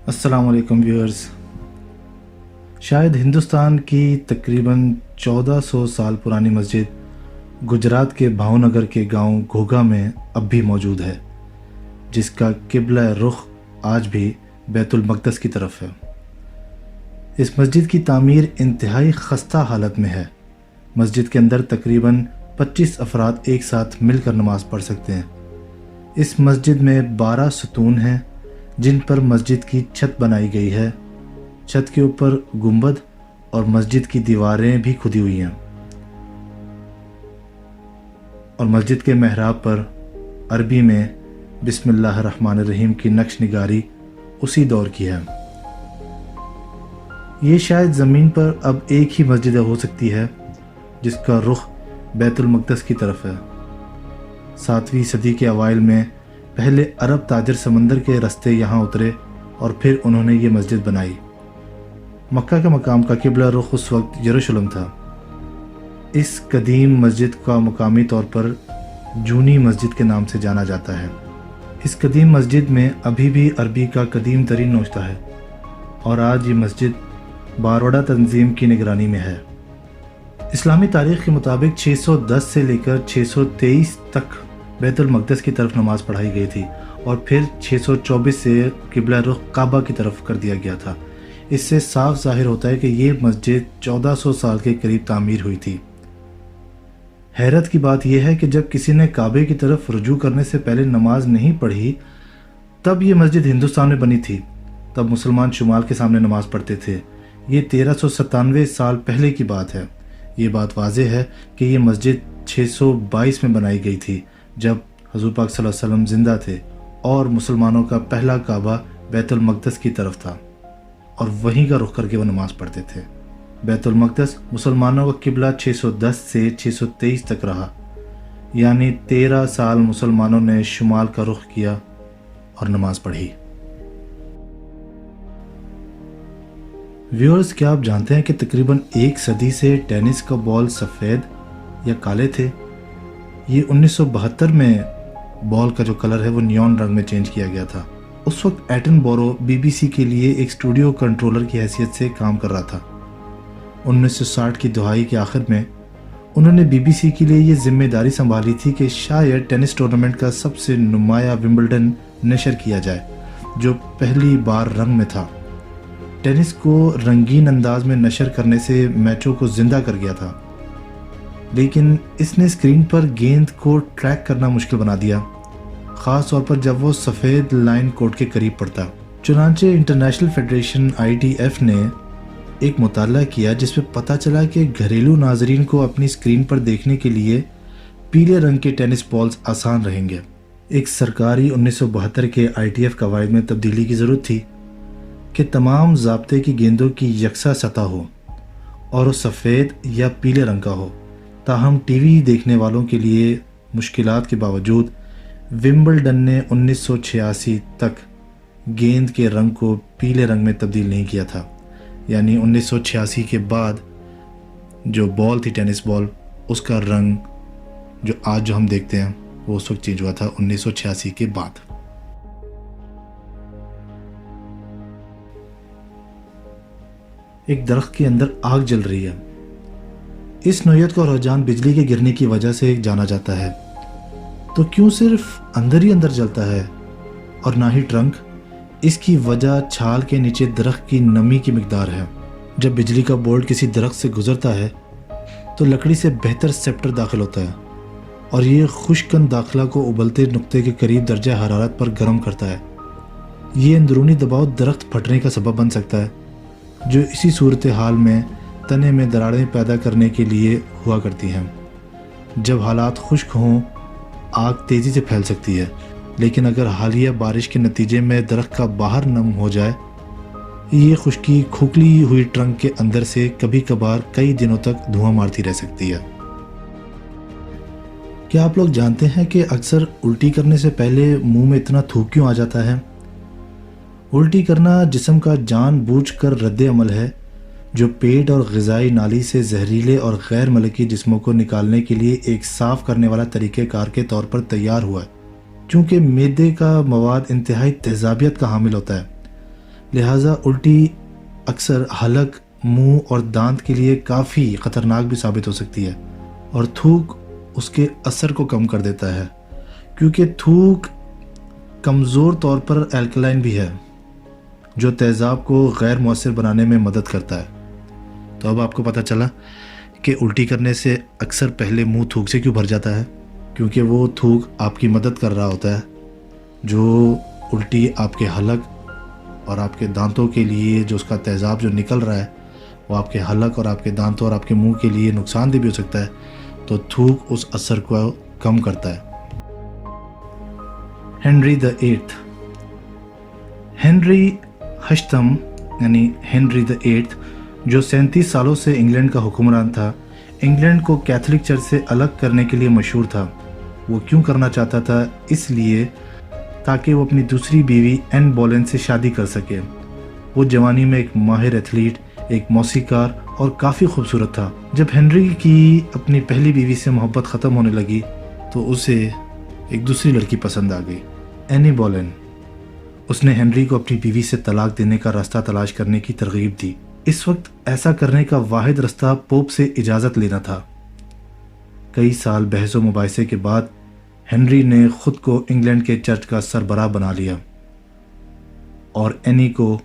السلام علیکم ویورز۔ شاید ہندوستان کی تقریباً 1400 سال پرانی مسجد گجرات کے بھاؤنگر کے گاؤں گھوگھا میں اب بھی موجود ہے، جس کا قبلہ رخ آج بھی بیت المقدس کی طرف ہے۔ اس مسجد کی تعمیر انتہائی خستہ حالت میں ہے۔ مسجد کے اندر تقریباً 25 افراد ایک ساتھ مل کر نماز پڑھ سکتے ہیں۔ اس مسجد میں 12 ستون ہیں جن پر مسجد کی چھت بنائی گئی ہے۔ چھت کے اوپر گنبد اور مسجد کی دیواریں بھی کھدی ہوئی ہیں، اور مسجد کے محراب پر عربی میں بسم اللہ الرحمن الرحیم کی نقش نگاری اسی دور کی ہے۔ یہ شاید زمین پر اب ایک ہی مسجد ہو سکتی ہے جس کا رخ بیت المقدس کی طرف ہے۔ 7ویں صدی کے اوائل میں پہلے عرب تاجر سمندر کے رستے یہاں اترے اور پھر انہوں نے یہ مسجد بنائی۔ مکہ کے مقام کا قبلہ رخ اس وقت یروشلم تھا۔ اس قدیم مسجد کا مقامی طور پر جونی مسجد کے نام سے جانا جاتا ہے۔ اس قدیم مسجد میں ابھی بھی عربی کا قدیم ترین نوشتہ ہے، اور آج یہ مسجد باروڈا تنظیم کی نگرانی میں ہے۔ اسلامی تاریخ کے مطابق 610 سے لے کر 623 تک بیت المقدس کی طرف نماز پڑھائی گئی تھی، اور پھر 624 سے قبلہ رخ کعبہ کی طرف کر دیا گیا تھا۔ اس سے صاف ظاہر ہوتا ہے کہ یہ مسجد 1400 سال کے قریب تعمیر ہوئی تھی۔ حیرت کی بات یہ ہے کہ جب کسی نے کعبے کی طرف رجوع کرنے سے پہلے نماز نہیں پڑھی تب یہ مسجد ہندوستان میں بنی تھی۔ تب مسلمان شمال کے سامنے نماز پڑھتے تھے۔ یہ 1397 سال پہلے کی بات ہے۔ یہ بات واضح ہے کہ یہ مسجد 622 میں بنائی گئی تھی، جب حضور پاک صلی اللہ علیہ وسلم زندہ تھے، اور مسلمانوں کا پہلا کعبہ بیت المقدس کی طرف تھا، اور وہیں کا رخ کر کے وہ نماز پڑھتے تھے۔ بیت المقدس مسلمانوں کا قبلہ 610 سے 623 تک رہا، یعنی 13 سال مسلمانوں نے شمال کا رخ کیا اور نماز پڑھی۔ ویورز، کیا آپ جانتے ہیں کہ تقریباً 1 صدی سے ٹینس کا بال سفید یا کالے تھے؟ یہ 1972 میں بال کا جو کلر ہے وہ نیون رنگ میں چینج کیا گیا تھا۔ اس وقت Attenborough B B C کے لیے ایک اسٹوڈیو کنٹرولر کی حیثیت سے کام کر رہا تھا۔ 1960 کی دہائی کے آخر میں انہوں نے بی بی سی کے لیے یہ ذمہ داری سنبھالی تھی کہ شاید ٹینس ٹورنامنٹ کا سب سے نمایاں ومبلڈن نشر کیا جائے، جو پہلی بار رنگ میں تھا۔ ٹینس کو رنگین انداز میں نشر کرنے سے میچوں کو زندہ کر گیا تھا، لیکن اس نے اسکرین پر گیند کو ٹریک کرنا مشکل بنا دیا، خاص طور پر جب وہ سفید لائن کوڈ کے قریب پڑتا۔ چنانچہ انٹرنیشنل فیڈریشن ITF نے ایک مطالعہ کیا جس میں پتہ چلا کہ گھریلو ناظرین کو اپنی اسکرین پر دیکھنے کے لیے پیلے رنگ کے ٹینس بالز آسان رہیں گے۔ ایک سرکاری 1972 کے ITF قواعد میں تبدیلی کی ضرورت تھی کہ تمام ضابطے کی گیندوں کی یکساں سطح ہو اور وہ سفید یا پیلے رنگ کا ہو۔ تاہم ٹی وی دیکھنے والوں کے لیے مشکلات کے باوجود ومبلڈن نے 1986 تک گیند کے رنگ کو پیلے رنگ میں تبدیل نہیں کیا تھا، یعنی 1986 کے بعد جو بال تھی ٹینس بال، اس کا رنگ جو آج جو ہم دیکھتے ہیں وہ اس وقت چینج ہوا تھا 1986 کے بعد۔ ایک درخت کے اندر آگ جل رہی ہے۔ اس نوعیت کا رجحان بجلی کے گرنے کی وجہ سے جانا جاتا ہے۔ تو کیوں صرف اندر ہی اندر جلتا ہے اور نہ ہی ٹرنک؟ اس کی وجہ چھال کے نیچے درخت کی نمی کی مقدار ہے۔ جب بجلی کا بولٹ کسی درخت سے گزرتا ہے تو لکڑی سے بہتر سیپٹر داخل ہوتا ہے، اور یہ خشکن داخلہ کو ابلتے نقطے کے قریب درجہ حرارت پر گرم کرتا ہے۔ یہ اندرونی دباؤ درخت پھٹنے کا سبب بن سکتا ہے، جو اسی صورتحال میں تنے میں دراڑیں پیدا کرنے کے لیے ہوا کرتی ہیں۔ جب حالات خشک ہوں آگ تیزی سے پھیل سکتی ہے، لیکن اگر حالیہ بارش کے نتیجے میں درخت کا باہر نم ہو جائے، یہ خشکی کھوکھلی ہوئی ٹرنک کے اندر سے کبھی کبھار کئی دنوں تک دھواں مارتی رہ سکتی ہے۔ کیا آپ لوگ جانتے ہیں کہ اکثر الٹی کرنے سے پہلے منہ میں اتنا تھوک کیوں آ جاتا ہے؟ الٹی کرنا جسم کا جان بوجھ کر رد عمل ہے جو پیٹ اور غذائی نالی سے زہریلے اور غیر ملکی جسموں کو نکالنے کے لیے ایک صاف کرنے والا طریقہ کار کے طور پر تیار ہوا ہے۔ چونکہ معدے کا مواد انتہائی تیزابیت کا حامل ہوتا ہے، لہٰذا الٹی اکثر حلق، منہ اور دانت کے لیے کافی خطرناک بھی ثابت ہو سکتی ہے، اور تھوک اس کے اثر کو کم کر دیتا ہے، کیونکہ تھوک کمزور طور پر الکلائن بھی ہے جو تیزاب کو غیر مؤثر بنانے میں مدد کرتا ہے۔ تو اب آپ کو پتہ چلا کہ الٹی کرنے سے اکثر پہلے منہ تھوک سے کیوں بھر جاتا ہے، کیونکہ وہ تھوک آپ کی مدد کر رہا ہوتا ہے، جو الٹی آپ کے حلق اور آپ کے دانتوں کے لیے جو اس کا تیزاب جو نکل رہا ہے وہ آپ کے حلق اور آپ کے دانتوں اور آپ کے منہ کے لیے نقصان دہ بھی ہو سکتا ہے، تو تھوک اس اثر کو کم کرتا ہے۔ ہنری دی ایٹھ، ہنری ہشتم یعنی ہنری دی ایٹھ جو 37 سالوں سے انگلینڈ کا حکمران تھا، انگلینڈ کو کیتھولک چرچ سے الگ کرنے کے لیے مشہور تھا۔ وہ کیوں کرنا چاہتا تھا؟ اس لیے تاکہ وہ اپنی دوسری بیوی این بولین سے شادی کر سکے۔ وہ جوانی میں ایک ماہر ایتھلیٹ، ایک موسیقار اور کافی خوبصورت تھا۔ جب ہنری کی اپنی پہلی بیوی سے محبت ختم ہونے لگی تو اسے ایک دوسری لڑکی پسند آ گئی، اینی بولین۔ اس نے ہنری کو اپنی بیوی سے طلاق دینے کا راستہ تلاش کرنے کی ترغیب دی۔ اس وقت ایسا کرنے کا واحد راستہ پوپ سے اجازت لینا تھا۔ کئی سال بحث و مباحثے کے بعد ہنری نے خود کو انگلینڈ کے چرچ کا سربراہ بنا لیا اور اینی کو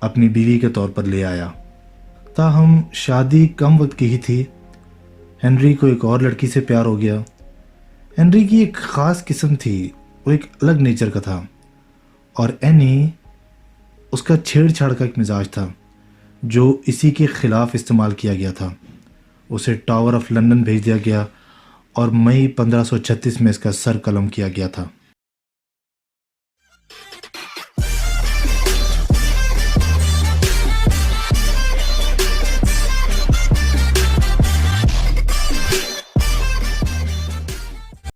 اپنی بیوی کے طور پر لے آیا۔ تاہم شادی کم وقت کی ہی تھی، ہنری کو ایک اور لڑکی سے پیار ہو گیا۔ ہنری کی ایک خاص قسم تھی، وہ ایک الگ نیچر کا تھا، اور اینی اس کا چھیڑ چھاڑ کا ایک مزاج تھا جو اسی کے خلاف استعمال کیا گیا تھا۔ اسے ٹاور آف لندن بھیج دیا گیا اور مئی 1536 میں اس کا سر قلم کیا گیا تھا۔